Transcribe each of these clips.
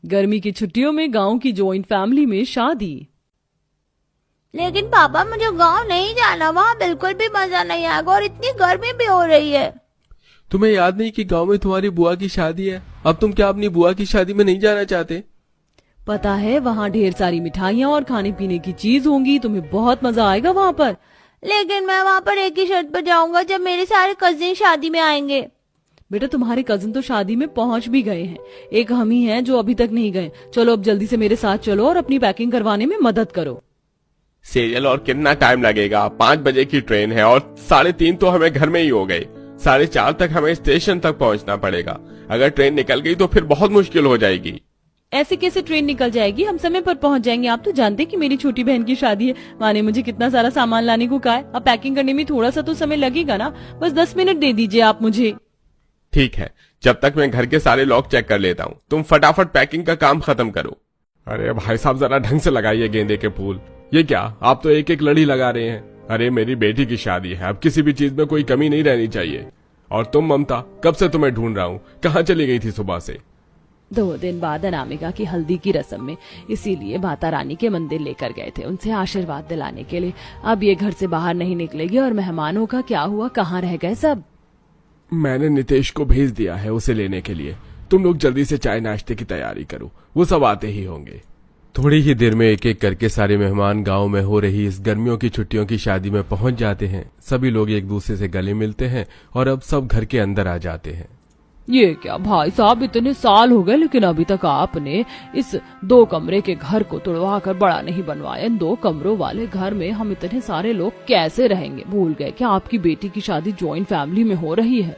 गर्मी की छुट्टियों में गांव की जॉइंट फैमिली में शादी। लेकिन पापा मुझे गांव नहीं जाना, वहाँ बिल्कुल भी मजा नहीं आएगा और इतनी गर्मी भी हो रही है। तुम्हें याद नहीं कि गांव में तुम्हारी बुआ की शादी है? अब तुम क्या अपनी बुआ की शादी में नहीं जाना चाहते? पता है वहाँ ढेर सारी मिठाइयाँ और खाने पीने की चीज होंगी, तुम्हें बहुत मजा आएगा वहाँ पर। लेकिन मैं वहाँ पर एक ही शर्त पर जाऊंगा, जब मेरे सारे कजिन शादी में आएंगे। बेटा तुम्हारे कजिन तो शादी में पहुँच भी गए हैं, एक हम ही हैं जो अभी तक नहीं गए। चलो अब जल्दी से मेरे साथ चलो और अपनी पैकिंग करवाने में मदद करो। सेजल, और कितना टाइम लगेगा? 5 बजे की ट्रेन है और 3:30 तो हमें घर में ही हो गए। 4:30 तक हमें स्टेशन तक पहुंचना पड़ेगा। अगर ट्रेन निकल गई तो फिर बहुत मुश्किल हो जाएगी। ऐसे कैसे ट्रेन निकल जाएगी? हम समय पर पहुंच जाएंगे। आप तो जानते कि मेरी छोटी बहन की शादी है, माँ ने मुझे कितना सारा सामान लाने को कहा है। अब पैकिंग करने में थोड़ा सा तो समय लगेगा ना, बस 10 मिनट दे दीजिए आप मुझे। ठीक है, जब तक मैं घर के सारे लॉक चेक कर लेता हूँ, तुम फटाफट पैकिंग का काम खत्म करो। अरे भाई साहब, जरा ढंग से लगाइए गेंदे के फूल। ये क्या, आप तो एक एक लड़ी लगा रहे हैं। अरे मेरी बेटी की शादी है, अब किसी भी चीज में कोई कमी नहीं रहनी चाहिए। और तुम ममता, कब से तुम्हें ढूंढ रहा हूँ, कहाँ चली गई थी सुबह से? 2 दिन बाद अनामिका की हल्दी की रस्म में, इसीलिए माता रानी के मंदिर लेकर गए थे उनसे आशीर्वाद दिलाने के लिए। अब ये घर से बाहर नहीं निकलेगी। और मेहमानों का क्या हुआ, कहाँ रह गए सब? मैंने नितेश को भेज दिया है उसे लेने के लिए। तुम लोग जल्दी से चाय नाश्ते की तैयारी करो, वो सब आते ही होंगे। थोड़ी ही देर में एक एक करके सारे मेहमान गांव में हो रही इस गर्मियों की छुट्टियों की शादी में पहुंच जाते हैं। सभी लोग एक दूसरे से गले मिलते हैं और अब सब घर के अंदर आ जाते हैं। ये क्या भाई साहब, इतने साल हो गए लेकिन अभी तक आपने इस 2 कमरे के घर को तुड़वा कर बड़ा नहीं बनवाया। इन 2 कमरों वाले घर में हम इतने सारे लोग कैसे रहेंगे? भूल गए क्या आपकी बेटी की शादी जॉइंट फैमिली में हो रही है?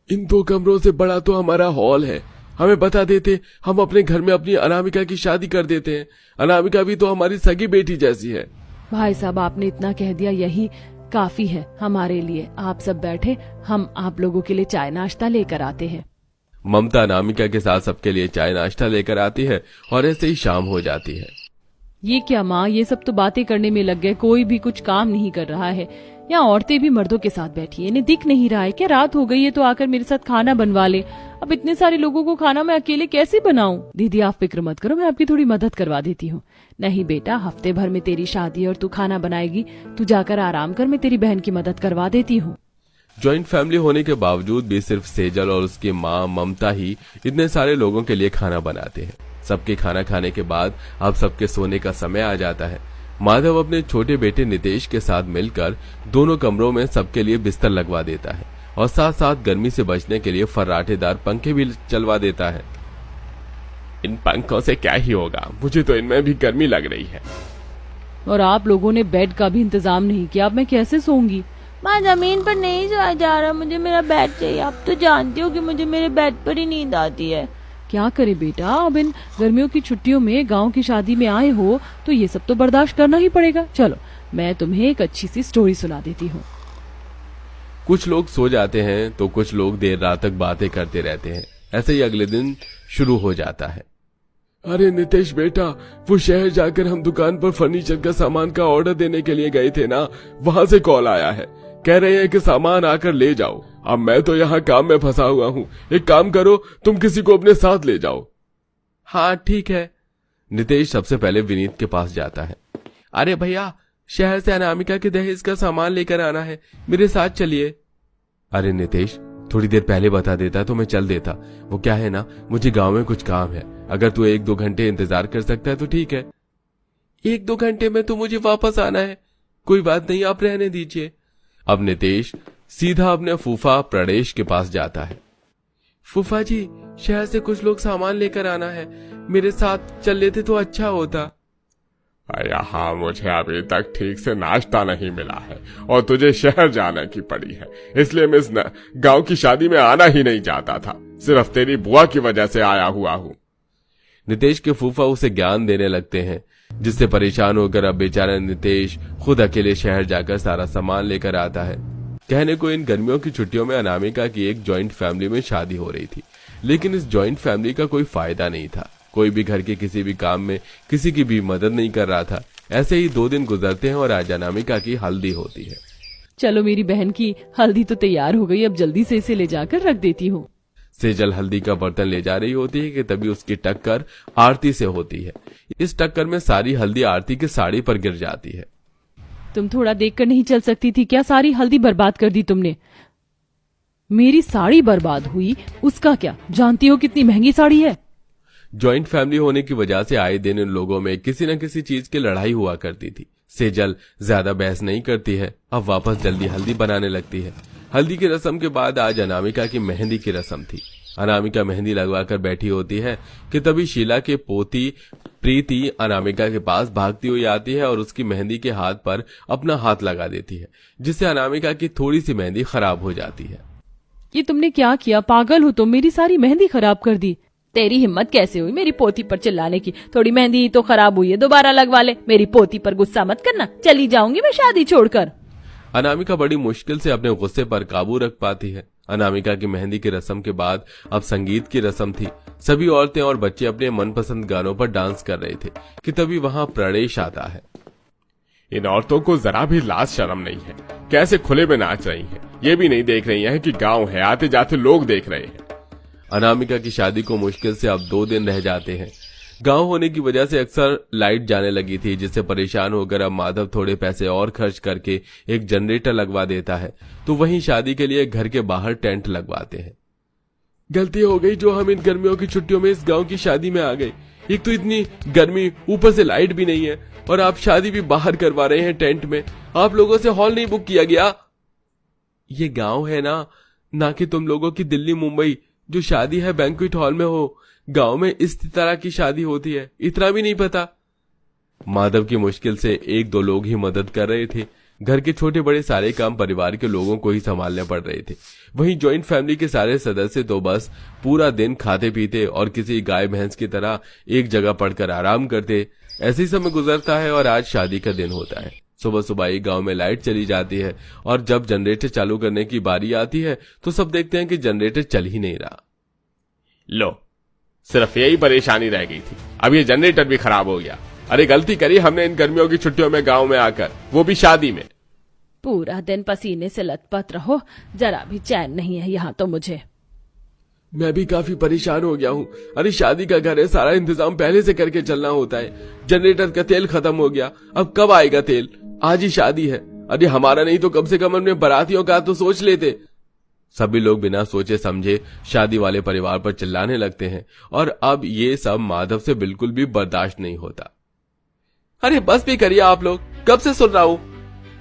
इन 2 कमरों से बड़ा तो हमारा हॉल है। हमें बता देते, हम अपने घर में अपनी अनामिका की शादी कर देते हैं। अनामिका भी तो हमारी सगी बेटी जैसी है। भाई साहब आपने इतना कह दिया, यही काफी है हमारे लिए। आप सब बैठे, हम आप लोगों के लिए चाय नाश्ता लेकर आते हैं। ममता अनामिका के साथ सबके लिए चाय नाश्ता लेकर आती है और ऐसे ही शाम हो जाती है। ये क्या माँ, ये सब तो बातें करने में लग गए, कोई भी कुछ काम नहीं कर रहा है। यहाँ औरतें भी मर्दों के साथ बैठी है, इन्हें दिख नहीं रहा है क्या? रात हो गई है तो आकर मेरे साथ खाना बनवा ले। अब इतने सारे लोगों को खाना मैं अकेले कैसे बनाऊं? दीदी आप फिक्र मत करो, मैं आपकी थोड़ी मदद करवा देती हूँ। नहीं बेटा, हफ्ते भर में तेरी शादी है और तू खाना बनाएगी, तू जाकर आराम कर, मैं तेरी बहन की मदद करवा देती हूँ। जॉइंट फैमिली होने के बावजूद भी सिर्फ सेजल और उसकी माँ ममता ही इतने सारे लोगों के लिए खाना बनाते हैं। सबके खाना खाने के बाद अब सबके सोने का समय आ जाता है। माधव अपने छोटे बेटे नितेश के साथ मिलकर दोनों कमरों में सबके लिए बिस्तर लगवा देता है और साथ साथ गर्मी से बचने के लिए फर्राटेदार पंखे भी चलवा देता है। इन पंखों से क्या ही होगा, मुझे तो इनमें भी गर्मी लग रही है। और आप लोगों ने बेड का भी इंतजाम नहीं किया, अब मैं कैसे सोऊंगी? माँ जमीन पर नहीं सोया जा रहा, मुझे मेरा बेड चाहिए। आप तो जानती हो कि मुझे मेरे बेड पर ही नींद आती है। क्या करे बेटा, अब इन गर्मियों की छुट्टियों में गांव की शादी में आए हो तो ये सब तो बर्दाश्त करना ही पड़ेगा। चलो मैं तुम्हें एक अच्छी सी स्टोरी सुना देती हूँ। कुछ लोग सो जाते हैं तो कुछ लोग देर रात तक बातें करते रहते हैं। ऐसे ही अगले दिन शुरू हो जाता है। अरे नितेश बेटा, वो शहर जाकर हम दुकान पर फर्नीचर का सामान का ऑर्डर देने के लिए गए थे ना, वहां से कॉल आया है। कह रहे हैं कि सामान आकर ले जाओ। अब मैं तो यहाँ काम में फंसा हुआ हूँ, एक काम करो, तुम किसी को अपने साथ ले जाओ। हाँ ठीक है। नितेश सबसे पहले विनीत के पास जाता है। अरे भैया, शहर से अनामिका के दहेज का सामान लेकर आना है, मेरे साथ चलिए। अरे नितेश, थोड़ी देर पहले बता देता तो मैं चल देता। वो क्या है ना, मुझे गांव में कुछ काम है। अगर तू 1-2 घंटे इंतजार कर सकता है तो ठीक है। 1-2 घंटे में तो मुझे वापस आना है। कोई बात नहीं, आप रहने दीजिए। अब नितेश सीधा अपने फूफा प्रणेश के पास जाता है। फूफा जी, शहर से कुछ लोग सामान लेकर आना है, मेरे साथ चल लेते तो अच्छा होता। यहाँ मुझे अभी तक ठीक से नाश्ता नहीं मिला है और तुझे शहर जाने की पड़ी है, इसलिए मैं इस गांव की शादी में आना ही नहीं चाहता था। सिर्फ तेरी बुआ की वजह से आया हुआ हूँ। नितेश के फूफा उसे ज्ञान देने लगते हैं, जिससे परेशान होकर अब बेचारा नितेश खुद अकेले शहर जाकर सारा सामान लेकर आता है। कहने को इन गर्मियों की छुट्टियों में अनामिका की एक जॉइंट फैमिली में शादी हो रही थी, लेकिन इस जॉइंट फैमिली का कोई फायदा नहीं था। कोई भी घर के किसी भी काम में किसी की भी मदद नहीं कर रहा था। ऐसे ही 2 दिन गुजरते हैं और आज अनामिका की हल्दी होती है। चलो मेरी बहन की हल्दी तो तैयार हो गई, अब जल्दी से इसे ले जाकर रख देती हूँ। सेजल हल्दी का बर्तन ले जा रही होती है कि तभी उसकी टक्कर आरती से होती है। इस टक्कर में सारी हल्दी आरती की साड़ी पर गिर जाती है। तुम थोड़ा देखकर नहीं चल सकती थी क्या? सारी हल्दी बर्बाद कर दी तुमने। मेरी साड़ी बर्बाद हुई, उसका क्या? जानती हो कितनी महंगी साड़ी है। जॉइंट फैमिली होने की वजह से आए दिन इन लोगों में किसी न किसी चीज की लड़ाई हुआ करती थी। सेजल ज्यादा बहस नहीं करती है, अब वापस जल्दी हल्दी बनाने लगती है। हल्दी की रस्म के बाद आज अनामिका की मेहंदी की रस्म थी। अनामिका मेहंदी लगवाकर बैठी होती है कि तभी शीला के पोती प्रीति अनामिका के पास भागती हुई आती है और उसकी मेहंदी के हाथ पर अपना हाथ लगा देती है, जिससे अनामिका की थोड़ी सी मेहंदी खराब हो जाती है। ये तुमने क्या किया? पागल हो तुम, मेरी सारी मेहंदी खराब कर दी। तेरी हिम्मत कैसे हुई मेरी पोती पर चिल्लाने की? थोड़ी मेहंदी तो खराब हुई है, दोबारा लगवा ले। मेरी पोती पर गुस्सा मत करना, चली जाऊंगी मैं शादी छोड़कर। अनामिका बड़ी मुश्किल से अपने गुस्से पर काबू रख पाती है। अनामिका की मेहंदी की रस्म के बाद अब संगीत की रस्म थी। सभी औरतें और बच्चे अपने मनपसंद गानों पर डांस कर रहे थे कि तभी वहां प्रणेश आता है। इन औरतों को जरा भी लाज शर्म नहीं है, कैसे खुले में नाच रही हैं। ये भी नहीं देख रही हैं कि गांव है, आते जाते लोग देख रहे हैं। अनामिका की शादी को मुश्किल से अब 2 दिन रह जाते हैं। गांव होने की वजह से अक्सर लाइट जाने लगी थी, जिससे परेशान होकर अब माधव थोड़े पैसे और खर्च करके एक जनरेटर लगवा देता है, तो वहीं शादी के लिए घर के बाहर टेंट लगवाते हैं। गलती हो गई जो हम इन गर्मियों की छुट्टियों में इस गांव की शादी में आ गए। एक तो इतनी गर्मी, ऊपर से लाइट भी नहीं है और आप शादी भी बाहर करवा रहे हैं टेंट में। आप लोगों से हॉल नहीं बुक किया गया? ये गांव है ना कि तुम लोगों की दिल्ली मुंबई जो शादी है बैंक्वेट हॉल में हो। गांव में इस तरह की शादी होती है, इतना भी नहीं पता। माधव की मुश्किल से 1-2 लोग ही मदद कर रहे थे। घर के छोटे बड़े सारे काम परिवार के लोगों को ही संभालने पड़ रहे थे। वहीं जॉइंट फैमिली के सारे सदस्य तो बस पूरा दिन खाते पीते और किसी गाय भैंस की तरह एक जगह पड़कर आराम करते। ऐसे समय गुजरता है और आज शादी का दिन होता है। सुबह सुबह ही गांव में लाइट चली जाती है और जब जनरेटर चालू करने की बारी आती है तो सब देखते हैं कि जनरेटर चल ही नहीं रहा। लो, सिर्फ यही परेशानी रह गई थी, अब ये जनरेटर भी खराब हो गया। अरे गलती करी हमने इन गर्मियों की छुट्टियों में गांव में आकर, वो भी शादी में। पूरा दिन पसीने से लथपथ रहो, जरा भी चैन नहीं है यहाँ तो मुझे। मैं भी काफी परेशान हो गया हूँ। अरे शादी का घर है, सारा इंतजाम पहले से करके चलना होता है। जनरेटर का तेल खत्म हो गया, अब कब आएगा तेल? आज ही शादी है। अरे हमारा नहीं तो कम से कम अपने बारातियों का तो सोच लेते। सभी लोग बिना सोचे समझे शादी वाले परिवार पर चिल्लाने लगते हैं और अब ये सब माधव से बिल्कुल भी बर्दाश्त नहीं होता। अरे बस भी करिए आप लोग, कब से सुन रहा हूँ।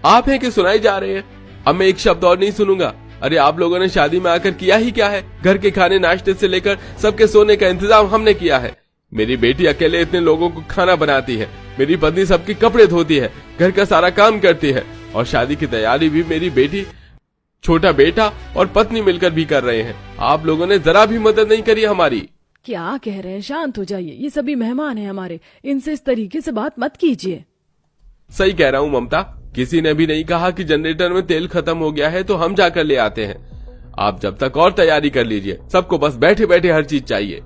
आप हैं कि सुनाई जा रहे हैं? अब मैं एक शब्द और नहीं सुनूंगा। अरे आप लोगों ने शादी में आकर किया ही क्या है? घर के खाने नाश्ते से लेकर सबके सोने का इंतजाम हमने किया है। मेरी बेटी अकेले इतने लोगों को खाना बनाती है, मेरी पत्नी सबके कपड़े धोती है, घर का सारा काम करती है और शादी की तैयारी भी मेरी बेटी, छोटा बेटा और पत्नी मिलकर भी कर रहे हैं। आप लोगों ने जरा भी मदद नहीं करी हमारी। क्या कह रहे हैं? शांत हो जाइए, ये सभी मेहमान हैं हमारे, इनसे इस तरीके से बात मत कीजिए। सही कह रहा हूँ ममता, किसी ने भी नहीं कहा कि जनरेटर में तेल खत्म हो गया है तो हम जाकर ले आते हैं। आप जब तक और तैयारी कर लीजिए, सबको बस बैठे बैठे हर चीज चाहिए।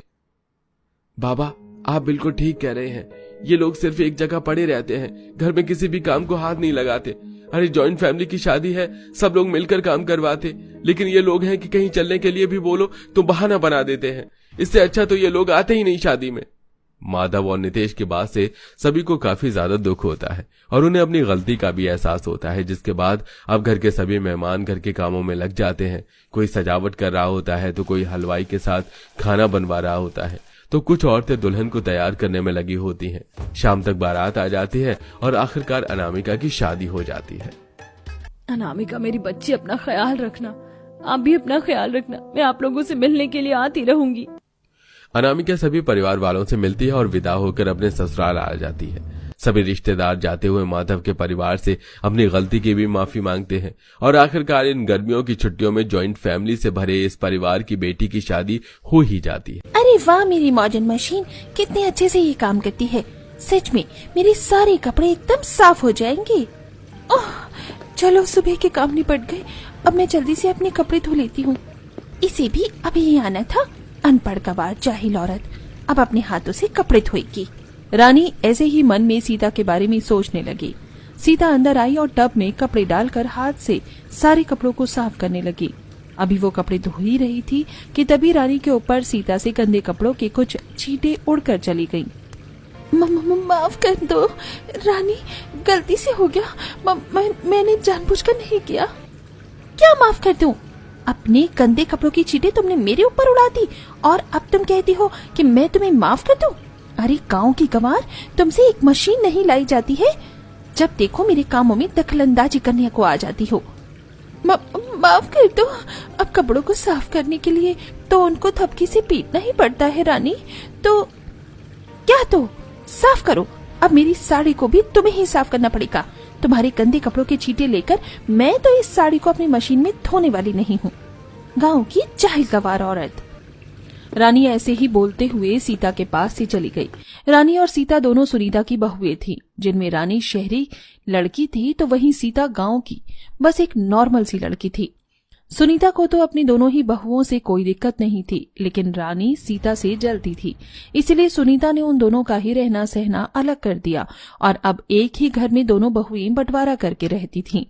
बाबा आप बिल्कुल ठीक कह रहे हैं, ये लोग सिर्फ एक जगह पड़े रहते हैं, घर में किसी भी काम को हाथ नहीं लगाते। अरे जॉइंट फैमिली की शादी है, सब लोग मिलकर काम करवाते, लेकिन ये लोग हैं कि कहीं चलने के लिए भी बोलो तो बहाना बना देते हैं। इससे अच्छा तो ये लोग आते ही नहीं शादी में। माधव और नितेश की बात से सभी को काफी ज्यादा दुख होता है और उन्हें अपनी गलती का भी एहसास होता है, जिसके बाद अब घर के सभी मेहमान घर के कामों में लग जाते हैं। कोई सजावट कर रहा होता है तो कोई हलवाई के साथ खाना बनवा रहा होता है, तो कुछ औरतें दुल्हन को तैयार करने में लगी होती हैं। शाम तक बारात आ जाती है और आखिरकार अनामिका की शादी हो जाती है। अनामिका मेरी बच्ची, अपना ख्याल रखना, आप भी अपना ख्याल रखना। मैं आप लोगों से मिलने के लिए आती रहूंगी। अनामिका सभी परिवार वालों से मिलती है और विदा होकर अपने ससुराल आ जाती है। सभी रिश्तेदार जाते हुए माधव के परिवार से अपनी गलती की भी माफी मांगते हैं और आखिरकार इन गर्मियों की छुट्टियों में जॉइंट फैमिली से भरे इस परिवार की बेटी की शादी हो ही जाती है। अरे वाह, मेरी मॉडर्न मशीन कितने अच्छे से ये काम करती है। सच में मेरे सारे कपड़े एकदम साफ हो जाएंगे। ओह, चलो सुबह के काम निपट गए, अब मैं जल्दी से अपने कपड़े धो लेती हूँ। इसे भी अभी ही आना था, अनपढ़ गवार जाहिल औरत, अब अपने हाथों से कपड़े धोएगी। रानी ऐसे ही मन में सीता के बारे में सोचने लगी। सीता अंदर आई और टब में कपड़े डालकर हाथ से सारे कपड़ों को साफ करने लगी। अभी वो कपड़े धो ही रही थी कि तभी रानी के ऊपर सीता से गंदे कपड़ों के कुछ छींटे उड़कर चली गईं। माफ कर दो रानी, गलती से हो गया। मैंने जानबूझकर नहीं किया। क्या माफ कर दूं? अपने गंदे कपड़ों की छींटे तुमने मेरे ऊपर उड़ा दी और अब तुम कहती हो कि मैं तुम्हें माफ कर दूं? अरे गांव की गंवार, तुमसे एक मशीन नहीं लाई जाती है। जब देखो मेरे कामों में दखलंदाजी करने को आ जाती हो। माफ कर दो। अब कपड़ों को साफ करने के लिए तो उनको थपकी से पीटना ही पड़ता है रानी। तो क्या, तो साफ करो। अब मेरी साड़ी को भी तुम्हें ही साफ करना पड़ेगा। तुम्हारे गंदे कपड़ों के छींटे लेकर मैं तो इस साड़ी को अपनी मशीन में धोने वाली नहीं हूँ। गांव की जाहिल गंवार औरत। रानी ऐसे ही बोलते हुए सीता के पास से चली गई। रानी और सीता दोनों सुनीता की बहुएं थीं, जिनमें रानी शहरी लड़की थी तो वहीं सीता गांव की बस एक नॉर्मल सी लड़की थी। सुनीता को तो अपनी दोनों ही बहुओं से कोई दिक्कत नहीं थी, लेकिन रानी सीता से जलती थी। इसलिए सुनीता ने उन दोनों का ही रहना सहना अलग कर दिया और अब एक ही घर में दोनों बहुएं बंटवारा करके रहती थीं।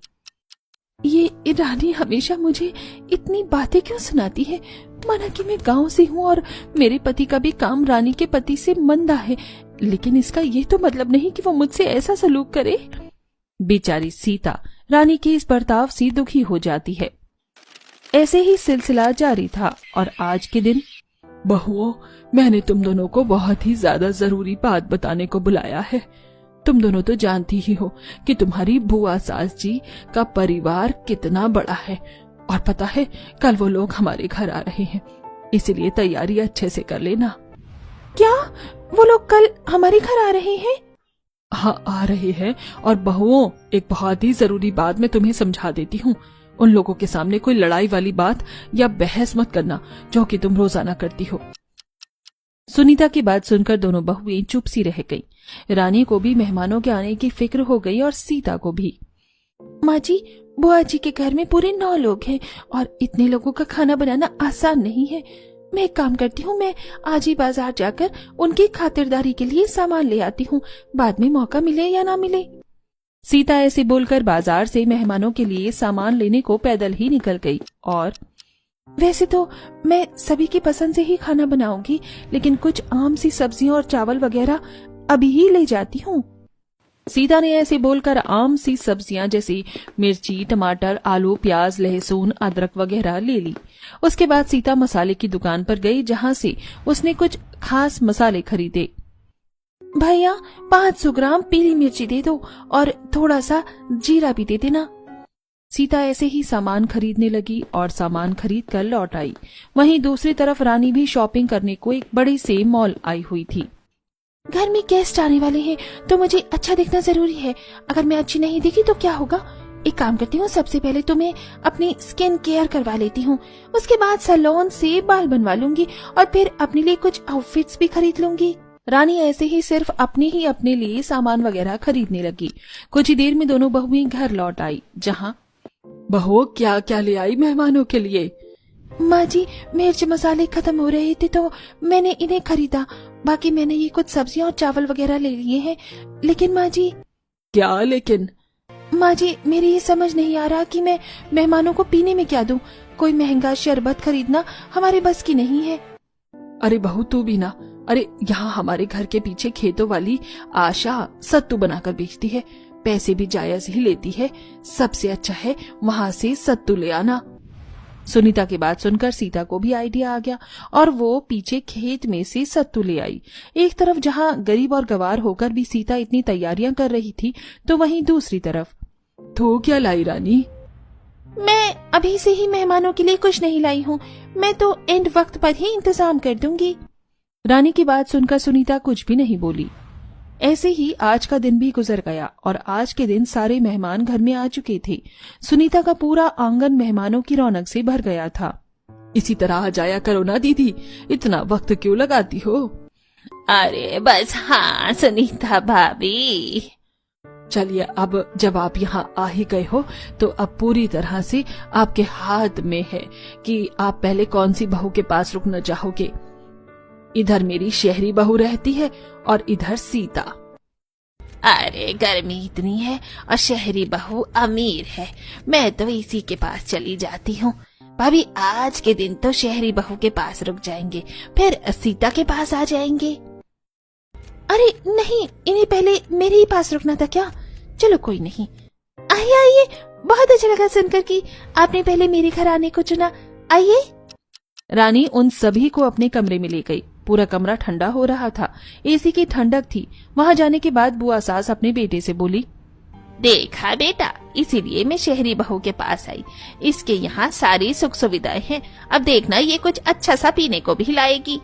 ये रानी हमेशा मुझे इतनी बातें क्यों सुनाती है? माना कि मैं गांव से हूँ और मेरे पति का भी काम रानी के पति से मंदा है, लेकिन इसका ये तो मतलब नहीं कि वो मुझसे ऐसा सलूक करे। बेचारी सीता रानी के इस बर्ताव से दुखी हो जाती है। ऐसे ही सिलसिला जारी था और आज के दिन, बहुओं, मैंने तुम दोनों को बहुत ही ज्यादा जरूरी बात बताने को बुलाया है। तुम दोनों तो जानती ही हो कि तुम्हारी बुआ सास जी का परिवार कितना बड़ा है और पता है कल वो लोग हमारे घर आ रहे हैं, इसलिए तैयारी अच्छे से कर लेना। क्या वो लोग कल हमारे घर आ रहे हैं? हाँ, आ रहे हैं। और बहुओं, एक बहुत ही जरूरी बात मैं तुम्हें समझा देती हूँ। उन लोगों के सामने कोई लड़ाई वाली बात या बहस मत करना जो कि तुम रोजाना करती हो। सुनीता की बात सुनकर दोनों बहुएं चुप सी रह गईं। रानी को भी मेहमानों के आने की फिक्र हो गई और सीता को भी। माँ जी, बुआ जी के घर में पूरे 9 लोग हैं और इतने लोगों का खाना बनाना आसान नहीं है। मैं एक काम करती हूँ, मैं आज ही बाजार जाकर उनकी खातिरदारी के लिए सामान ले आती हूँ, बाद में मौका मिले या ना मिले। सीता ऐसे बोलकर बाजार से मेहमानों के लिए सामान लेने को पैदल ही निकल गई। और वैसे तो मैं सभी की पसंद से ही खाना बनाऊंगी, लेकिन कुछ आम सी सब्जियां और चावल वगैरह अभी ही ले जाती हूँ। सीता ने ऐसे बोलकर आम सी सब्जियां जैसे मिर्ची, टमाटर, आलू, प्याज, लहसुन, अदरक वगैरह ले ली। उसके बाद सीता मसाले की दुकान पर गई, जहां से उसने कुछ खास मसाले खरीदे। भैया 500 ग्राम पीली मिर्ची दे दो और थोड़ा सा जीरा भी दे देना। सीता ऐसे ही सामान खरीदने लगी और सामान खरीद कर लौट आई। वहीं दूसरी तरफ रानी भी शॉपिंग करने को एक बड़े से मॉल आई हुई थी। घर में गेस्ट आने वाले हैं तो मुझे अच्छा दिखना जरूरी है। अगर मैं अच्छी नहीं दिखी तो क्या होगा? एक काम करती हूँ, सबसे पहले तो मैं अपनी स्किन केयर करवा लेती हूँ, उसके बाद सैलून से बाल बनवा लूंगी और फिर अपने लिए कुछ आउटफिट्स भी खरीद लूंगी। रानी ऐसे ही सिर्फ अपने लिए सामान वगैरह खरीदने लगी। कुछ ही देर में दोनों बहुएं घर लौट आई, जहाँ बहुओं, क्या क्या ले आई मेहमानों के लिए? माँ जी, मिर्च मसाले खत्म हो रहे थे तो मैंने इन्हें खरीदा। बाकी मैंने ये कुछ सब्जियां और चावल वगैरह ले लिए हैं। लेकिन माँ जी। क्या लेकिन? माँ जी, मेरी ये समझ नहीं आ रहा कि मैं मेहमानों को पीने में क्या दूं। कोई महंगा शरबत खरीदना हमारे बस की नहीं है। अरे बहू, तू भी ना। अरे यहाँ हमारे घर के पीछे खेतों वाली आशा सत्तू बनाकर बेचती है, पैसे भी जायज ही लेती है। सबसे अच्छा है वहाँ से सत्तू ले आना। सुनीता की बात सुनकर सीता को भी आइडिया आ गया और वो पीछे खेत में से सत्तू ले आई। एक तरफ जहाँ गरीब और गवार होकर भी सीता इतनी तैयारियां कर रही थी, तो वहीं दूसरी तरफ। तो क्या लाई रानी? मैं अभी से ही मेहमानों के लिए कुछ नहीं लाई हूँ, मैं तो एंड वक्त पर ही इंतजाम कर दूंगी। रानी की बात सुनकर सुनीता कुछ भी नहीं बोली। ऐसे ही आज का दिन भी गुजर गया और आज के दिन सारे मेहमान घर में आ चुके थे। सुनीता का पूरा आंगन मेहमानों की रौनक से भर गया था। इसी तरह आ जाया करो ना दीदी, इतना वक्त क्यों लगाती हो? अरे बस हाँ सुनीता भाभी। चलिए, अब जब आप यहाँ आ ही गए हो तो अब पूरी तरह से आपके हाथ में है कि आप पहले कौन सी बहू के पास रुकना चाहोगे। इधर मेरी शहरी बहू रहती है और इधर सीता। अरे गर्मी इतनी है और शहरी बहू अमीर है, मैं तो इसी के पास चली जाती हूँ। भाभी आज के दिन तो शहरी बहू के पास रुक जाएंगे, फिर सीता के पास आ जाएंगे। अरे नहीं, इन्हें पहले मेरे ही पास रुकना था क्या? चलो कोई नहीं। आइए आइए, बहुत अच्छा लगा सुनकर कि आपने पहले मेरे घर आने को चुना। आइए। रानी उन सभी को अपने कमरे में ले गई। पूरा कमरा ठंडा हो रहा था, एसी की ठंडक थी। वहां जाने के बाद बुआ सास अपने बेटे से बोली, देखा बेटा, इसीलिए मैं शहरी बहू के पास आई। इसके यहाँ सारी सुख सुविधाएं हैं। अब देखना ये कुछ अच्छा सा पीने को भी लाएगी।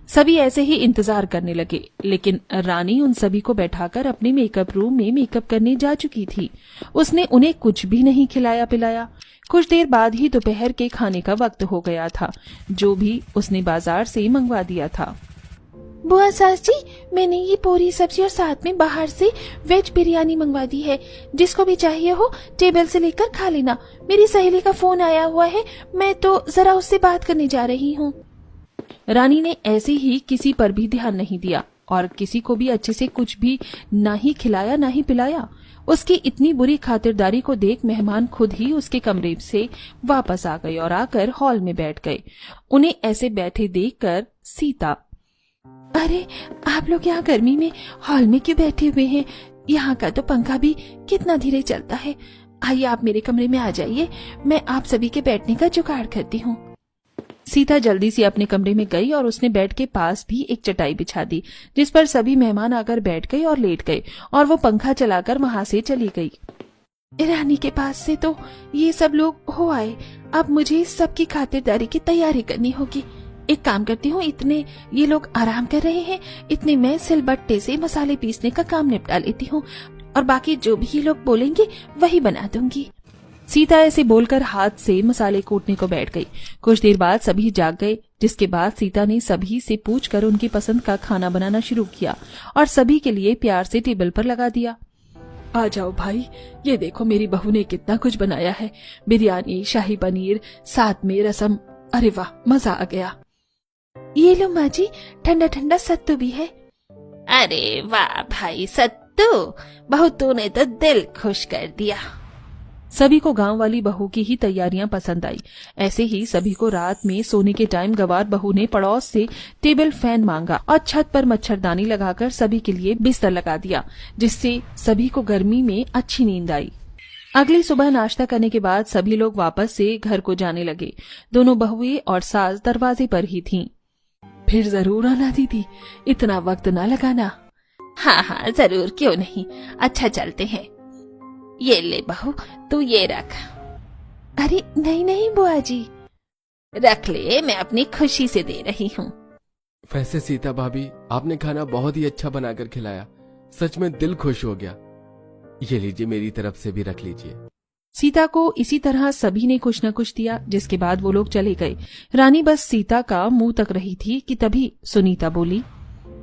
सभी ऐसे ही इंतजार करने लगे, लेकिन रानी उन सभी को बैठाकर अपने मेकअप रूम में मेकअप करने जा चुकी थी। उसने उन्हें कुछ भी नहीं खिलाया पिलाया। कुछ देर बाद ही दोपहर के खाने का वक्त हो गया था, जो भी उसने बाजार से मंगवा दिया था। बुआ सास जी, मैंने ये पूरी सब्जी और साथ में बाहर से वेज बिरयानी मंगवा दी है। जिसको भी चाहिए हो टेबल से लेकर खा लेना। मेरी सहेली का फोन आया हुआ है, मैं तो जरा उससे बात करने जा रही हूँ। रानी ने ऐसे ही किसी पर भी ध्यान नहीं दिया और किसी को भी अच्छे से कुछ भी ना ही खिलाया ना ही पिलाया। उसकी इतनी बुरी खातिरदारी को देख मेहमान खुद ही उसके कमरे से वापस आ गए और आकर हॉल में बैठ गए। उन्हें ऐसे बैठे देखकर सीता, अरे आप लोग यहाँ गर्मी में हॉल में क्यों बैठे हुए हैं? यहाँ का तो पंखा भी कितना धीरे चलता है। आइए आप मेरे कमरे में आ जाइए, मैं आप सभी के बैठने का जुगाड़ करती हूँ। सीता जल्दी से अपने कमरे में गई और उसने बेड के पास भी एक चटाई बिछा दी, जिस पर सभी मेहमान आकर बैठ गए और लेट गए, और वो पंखा चलाकर वहां से चली गई। रानी के पास से तो ये सब लोग हो आए, अब मुझे सबकी खातिरदारी की तैयारी करनी होगी। एक काम करती हूँ, इतने ये लोग आराम कर रहे हैं, इतने मैं सिलबट्टे से मसाले पीसने का काम निपटा लेती हूँ और बाकी जो भी ये लोग बोलेंगे वही बना दूंगी। सीता ऐसे बोलकर हाथ से मसाले कूटने को बैठ गई। कुछ देर बाद सभी जाग गए, जिसके बाद सीता ने सभी से पूछकर उनकी पसंद का खाना बनाना शुरू किया और सभी के लिए प्यार से टेबल पर लगा दिया। आ जाओ भाई, ये देखो मेरी बहू ने कितना कुछ बनाया है। बिरयानी, शाही पनीर, साथ में रसम। अरे वाह, मजा आ गया। ये लो माँ जी, ठंडा ठंडा सत्तू भी है। अरे वाह भाई, सत्तू, बहू तूने तो दिल खुश कर दिया। सभी को गांव वाली बहू की ही तैयारियां पसंद आई। ऐसे ही सभी को रात में सोने के टाइम गवार बहू ने पड़ोस से टेबल फैन मांगा और छत पर मच्छरदानी लगाकर सभी के लिए बिस्तर लगा दिया, जिससे सभी को गर्मी में अच्छी नींद आई। अगली सुबह नाश्ता करने के बाद सभी लोग वापस से घर को जाने लगे। दोनों बहुएं और सास दरवाजे पर ही थीं। फिर जरूर आना दीदी, इतना वक्त ना लगाना। हाँ हाँ जरूर, क्यों नहीं। अच्छा चलते हैं। ये ले बहू, तू ये रख। अरे नहीं नहीं बुआ जी, रख ले, मैं अपनी खुशी से दे रही हूँ। वैसे सीता भाभी, आपने खाना बहुत ही अच्छा बनाकर खिलाया, सच में दिल खुश हो गया। ये लीजिए, मेरी तरफ से भी रख लीजिए। सीता को इसी तरह सभी ने कुछ न कुछ दिया, जिसके बाद वो लोग चले गए। रानी बस सीता का मुंह तक रही थी कि तभी सुनीता बोली,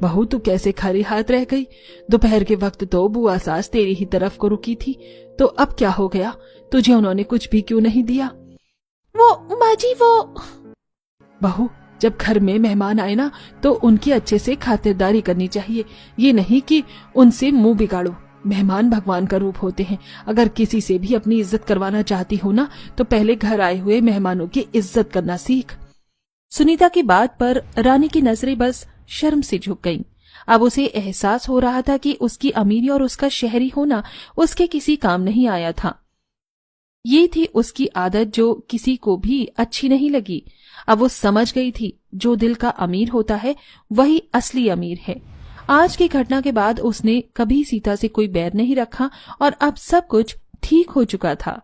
बहू तू कैसे खाली हाथ रह गई? दोपहर के वक्त तो बुआ सास तेरी ही तरफ को रुकी थी, तो अब क्या हो गया? तुझे उन्होंने कुछ भी क्यों नहीं दिया? वो माँ जी, वो बहू, जब घर में मेहमान आए ना तो उनकी अच्छे से खातिरदारी करनी चाहिए, ये नहीं कि उनसे मुंह बिगाड़ो। मेहमान भगवान का रूप होते हैं। अगर किसी से भी अपनी इज्जत करवाना चाहती हो ना, तो पहले घर आए हुए मेहमानों की इज्जत करना सीख। सुनीता की बात पर रानी की नजरें बस शर्म से झुक गईं। अब उसे एहसास हो रहा था कि उसकी अमीरी और उसका शहरी होना उसके किसी काम नहीं आया था। ये थी उसकी आदत जो किसी को भी अच्छी नहीं लगी। अब वो समझ गई थी, जो दिल का अमीर होता है वही असली अमीर है। आज की घटना के बाद उसने कभी सीता से कोई बैर नहीं रखा और अब सब कुछ ठीक हो चुका था।